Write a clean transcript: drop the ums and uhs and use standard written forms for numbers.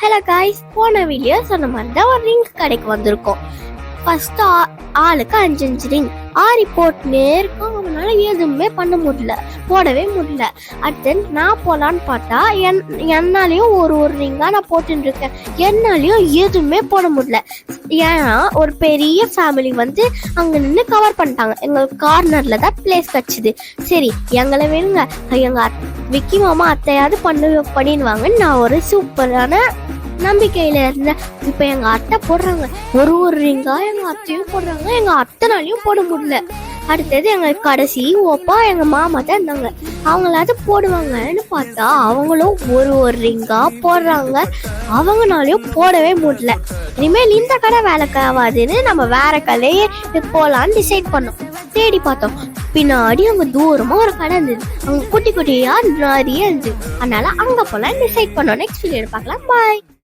Hello guys, போன video சொன்ன மாதிரி தான் ஒரு ரிங் கடைக்கு வந்திருக்கோம். ஃபர்ஸ்ட் ஆளுக்கு 5 ரிங் ஆரி போட்டுனே இருக்கும். அவனால எதுவுமே பண்ண முடியல, போடவே முடியல. அடுத்து நான் போலான்னு பார்த்தா என்னாலையும் ஒரு ரிங்கா நான் போட்டுன்னு இருக்கேன். என்னாலையும் எதுவுமே போட முடியல. ஏன்னா ஒரு பெரிய ஃபேமிலி அங்க நின்று கவர் பண்ணிட்டாங்க. எங்களுக்கு கார்னர்ல தான் பிளேஸ் கிடைச்சிது. சரி, எங்களை வேணுங்க, எங்க விக்கி மாமா அத்தையாவது பண்ணிடுவாங்க. நான் ஒரு சூப்பரான நம்பிக்கையில இருந்தேன். இப்ப எங்க அத்தை போடுறாங்க, ஒரு ரிங்கா எங்க அத்தையும் போடுறாங்க. எங்க அத்தைனாலையும் போட முடியல. அடுத்தது எங்க கடைசி ஓப்பா எங்க மாமா தான் இருந்தாங்க. அவங்களாவது போடுவாங்கன்னு பார்த்தா அவங்களும் ஒரு ரிங்கா போடுறாங்க. அவங்கனாலையும் போடவே முடியல. இனிமேல் இந்த கடை வேலைக்கு ஆகாதுன்னு நம்ம வேற கடையே போலான்னு டிசைட் பண்ணோம். தேடி பார்த்தோம். பின்னாடி அங்க தூரமா ஒரு கடை இருந்தது. அங்க குட்டி குட்டியா நிறைய இருந்துச்சு. அதனால அங்க போலாம் டிசைட் பண்ணோம். நெக்ஸ்ட் வீடியோ பார்க்கலாம். பாய்.